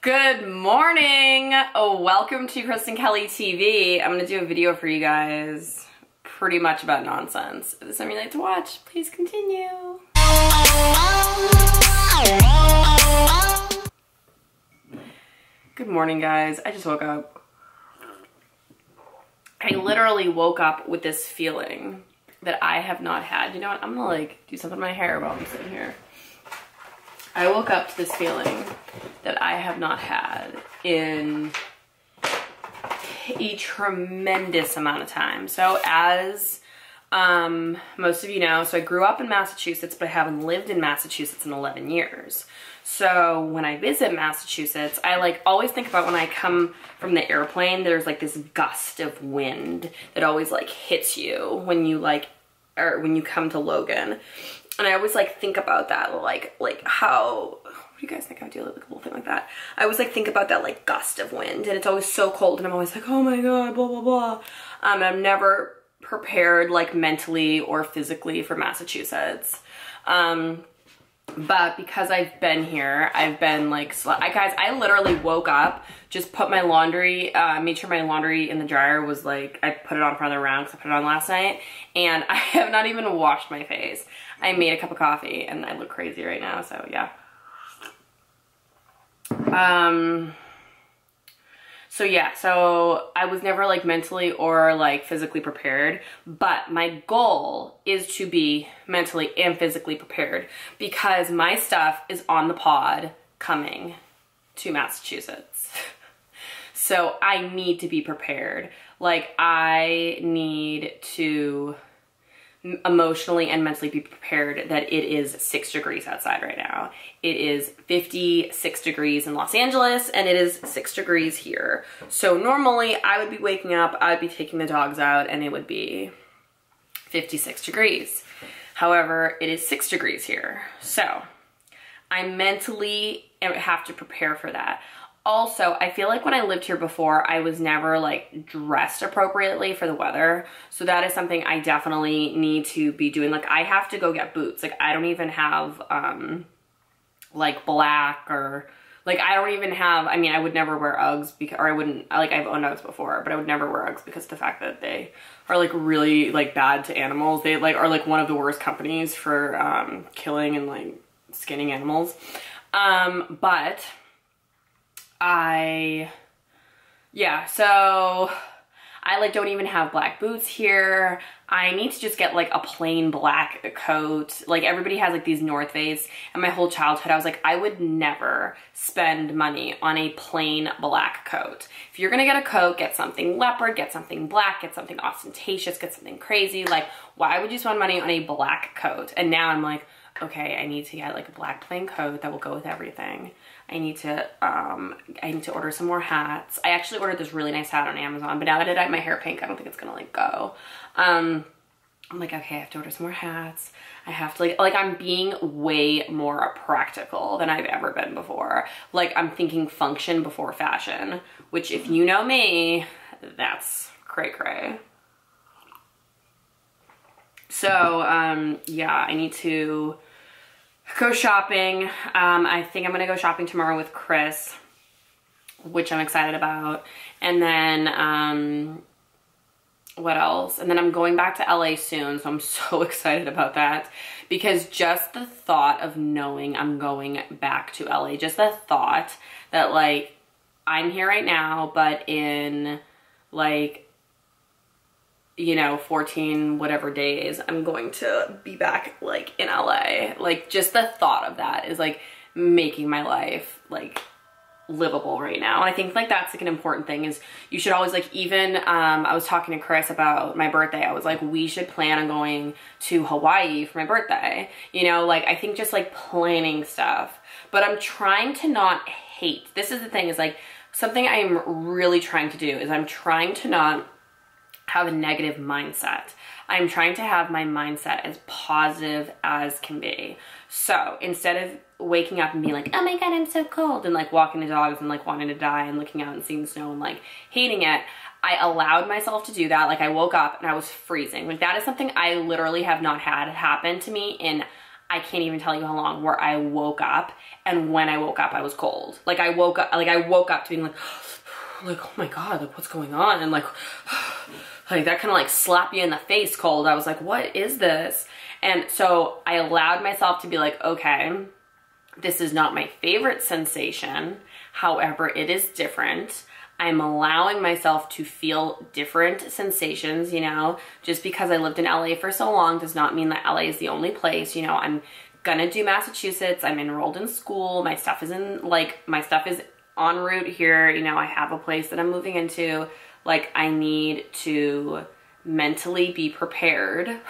Good morning! Welcome to KristenKellyTV. I'm gonna do a video for you guys pretty much about nonsense. If this is something you like to watch, please continue. Good morning, guys. I just woke up. I literally woke up with this feeling that I have not had. You know what? I'm gonna like do something to my hair while I'm sitting here. I woke up to this feeling that I have not had in a tremendous amount of time. So as most of you know, so I grew up in Massachusetts, but I haven't lived in Massachusetts in 11 years. So when I visit Massachusetts, I like always think about when I come from the airplane, there's like this gust of wind that always like hits you when you when you come to Logan. And I always like think about that, like how, what do you guys think I would do like a little thing like that? I always like think about that like gust of wind, and it's always so cold, and I'm always like, oh my God, blah, blah, blah. I'm never prepared like mentally or physically for Massachusetts. But because I've been here, I've been like, guys, I literally woke up, just put my laundry, made sure my laundry in the dryer was like, I put it on for another round because I put it on last night, and I have not even washed my face. I made a cup of coffee and I look crazy right now, so yeah. So I was never like mentally or like physically prepared, but my goal is to be mentally and physically prepared because my stuff is on the pod coming to Massachusetts. So I need to be prepared. Like I need to emotionally and mentally be prepared that it is 6 degrees outside right now. It is 56 degrees in Los Angeles and it is 6 degrees here. So normally I would be waking up, I'd be taking the dogs out, and it would be 56 degrees. However, it is 6 degrees here. So I mentally have to prepare for that. Also, I feel like when I lived here before, I was never like dressed appropriately for the weather. So that is something I definitely need to be doing. Like I have to go get boots. Like I don't even have like black or like I don't even have, I mean, I would never wear Uggs because, or I wouldn't, like I've owned Uggs before, but I would never wear Uggs because of the fact that they are like really like bad to animals. They like are like one of the worst companies for killing and like skinning animals. But so I like don't even have black boots here. I need to just get like a plain black coat. Like everybody has like these North Face, and my whole childhood I was like, I would never spend money on a plain black coat. If you're gonna get a coat, get something leopard, get something black, get something ostentatious, get something crazy. Like why would you spend money on a black coat? And now I'm like, okay, I need to get like a black plain coat that will go with everything. I need to order some more hats. I actually ordered this really nice hat on Amazon, but now that I dyed my hair pink, I don't think it's gonna like go. I'm like, okay, I have to order some more hats. I have to like I'm being way more practical than I've ever been before. Like I'm thinking function before fashion, which if you know me, that's cray cray. So, yeah, I need to go shopping. I think I'm gonna go shopping tomorrow with Chris, which I'm excited about. And then, what else? And then I'm going back to LA soon, so I'm so excited about that. Because just the thought of knowing I'm going back to LA, just the thought that like, I'm here right now, but in like, you know, 14 whatever days, I'm going to be back like in LA. Like just the thought of that is like making my life like livable right now. And I think like that's like an important thing is you should always like, even I was talking to Chris about my birthday. I was like, we should plan on going to Hawaii for my birthday. You know, like I think just like planning stuff, but I'm trying to not hate. This is the thing is like something I'm really trying to do is I'm trying to not have a negative mindset. I'm trying to have my mindset as positive as can be. So instead of waking up and being like, oh my God, I'm so cold, and like walking the dogs and like wanting to die and looking out and seeing snow and like hating it, I allowed myself to do that. Like I woke up and I was freezing. Like that is something I literally have not had happen to me in I can't even tell you how long, where I woke up, and when I woke up, I was cold. Like I woke up to being like, oh my God, like what's going on? And like that kind of like slap you in the face cold. I was like, what is this? And so I allowed myself to be like, okay, this is not my favorite sensation. However, it is different. I'm allowing myself to feel different sensations, you know, just because I lived in LA for so long does not mean that LA is the only place. You know, I'm gonna do Massachusetts. I'm enrolled in school. My stuff is en route here. You know, I have a place that I'm moving into. Like, I need to mentally be prepared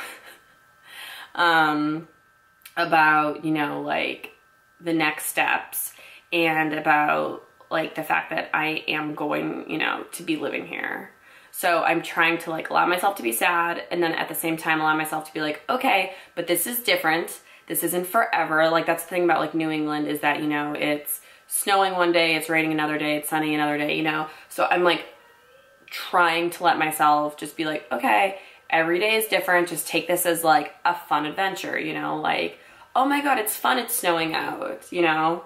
about, you know, like the next steps, and about like the fact that I am going, you know, to be living here. So I'm trying to like allow myself to be sad, and then at the same time allow myself to be like, okay, but this is different. This isn't forever. Like, that's the thing about like New England, is that, you know, it's snowing one day, it's raining another day, it's sunny another day, you know? So I'm like trying to let myself just be like, okay, every day is different. Just take this as like a fun adventure, you know? Like, oh my God, it's fun, it's snowing out, you know?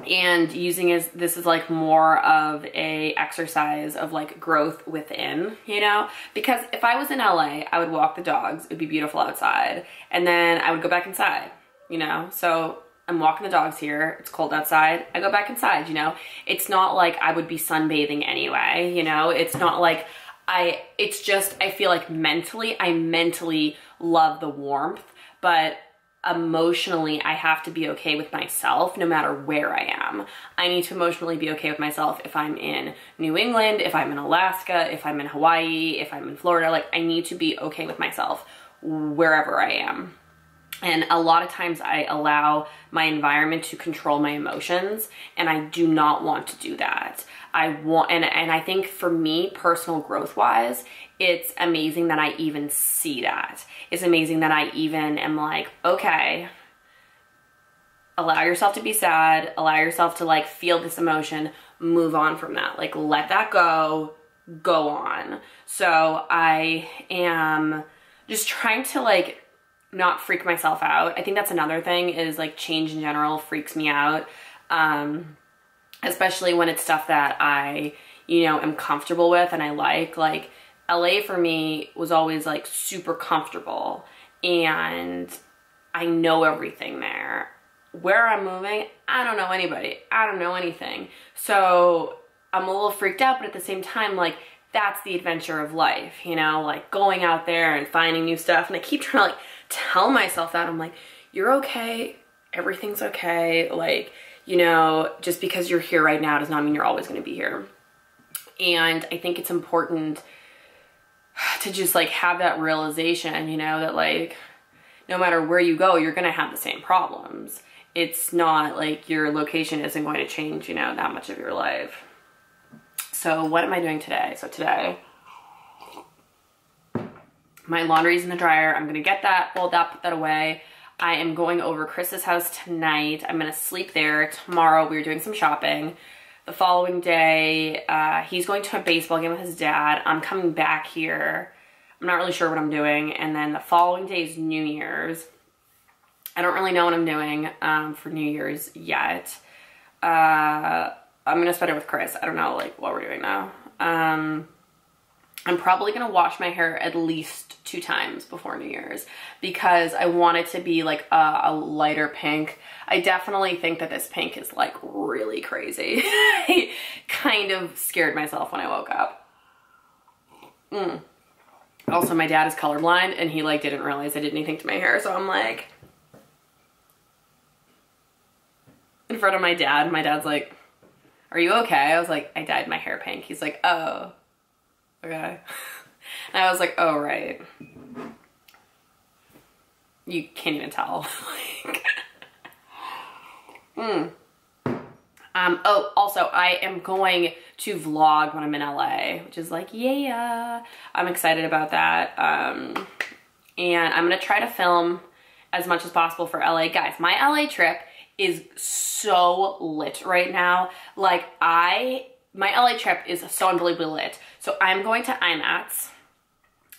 And using this is like more of a exercise of like growth within, you know? Because if I was in LA, I would walk the dogs, it'd be beautiful outside, and then I would go back inside, you know? So I'm walking the dogs here, it's cold outside, I go back inside, you know? It's not like I would be sunbathing anyway, you know? It's not like it's just, I feel like I mentally love the warmth, but emotionally, I have to be okay with myself no matter where I am. I need to emotionally be okay with myself if I'm in New England, if I'm in Alaska, if I'm in Hawaii, if I'm in Florida. Like, I need to be okay with myself wherever I am. And a lot of times I allow my environment to control my emotions, and I do not want to do that. And I think for me, personal growth wise, it's amazing that I even see that. It's amazing that I even am like, okay, allow yourself to be sad, allow yourself to like feel this emotion, move on from that. Like, let that go on. So I am just trying to like not freak myself out. I think that's another thing, is like change in general freaks me out. Especially when it's stuff that I, you know, am comfortable with and I like LA for me was always like super comfortable, and I know everything there. Where I'm moving, I don't know anybody. I don't know anything. So I'm a little freaked out, but at the same time, like, that's the adventure of life, you know, like going out there and finding new stuff. And I keep trying to like tell myself that. I'm like, you're okay. Everything's okay. Like, you know, just because you're here right now does not mean you're always going to be here. And I think it's important to just like have that realization, you know, that like no matter where you go, you're going to have the same problems. It's not like your location isn't going to change, you know, that much of your life. So what am I doing today? So today, my laundry's in the dryer. I'm going to get that, fold that, put that away. I am going over Chris's house tonight. I'm going to sleep there. Tomorrow we're doing some shopping. The following day, he's going to a baseball game with his dad. I'm coming back here. I'm not really sure what I'm doing. And then the following day is New Year's. I don't really know what I'm doing for New Year's yet. I'm going to spend it with Chris. I don't know like what we're doing now. I'm probably going to wash my hair at least 2 times before New Year's, because I want it to be like a lighter pink. I definitely think that this pink is like really crazy. I kind of scared myself when I woke up. Also, my dad is colorblind, and he like didn't realize I did anything to my hair. So I'm like, in front of my dad's like, are you okay? I was like, I dyed my hair pink. He's like, oh, okay. And I was like, oh, right. You can't even tell. Oh, also, I am going to vlog when I'm in LA, which is like, yeah, I'm excited about that. And I'm going to try to film as much as possible for LA. Guys, my LA trip is so lit right now. Like, my LA trip is so unbelievably lit. So I'm going to IMAX.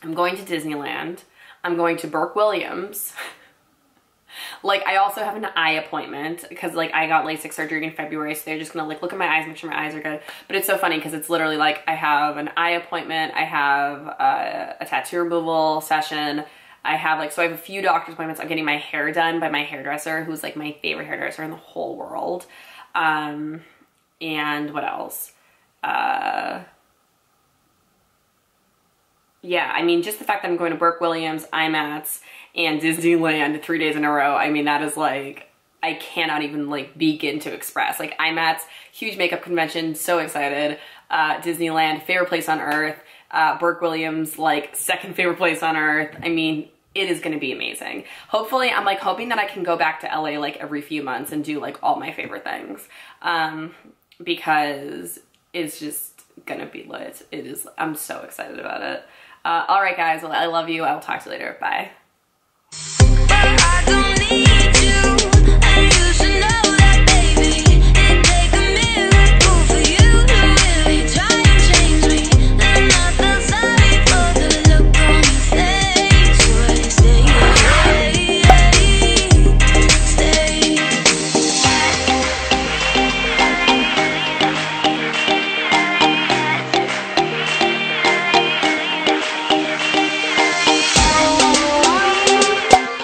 I'm going to Disneyland. I'm going to Burke Williams. Like, I also have an eye appointment because, like, I got LASIK surgery in February, so they're just gonna, like, look at my eyes, make sure my eyes are good. But it's so funny because it's literally, like, I have an eye appointment, I have a tattoo removal session, I have, like, so I have a few doctor's appointments. I'm getting my hair done by my hairdresser, who's, like, my favorite hairdresser in the whole world. And what else? Yeah, I mean, just the fact that I'm going to Burke Williams, IMATS, and Disneyland 3 days in a row, I mean, that is like, I cannot even like begin to express. Like, IMATS, huge makeup convention, so excited. Disneyland, favorite place on earth. Burke Williams, like, second favorite place on earth. I mean, it is gonna be amazing. Hopefully, I'm like hoping that I can go back to LA like every few months and do like all my favorite things. Because it's just gonna be lit. It is, I'm so excited about it. All right, guys, well, I love you. I will talk to you later. Bye.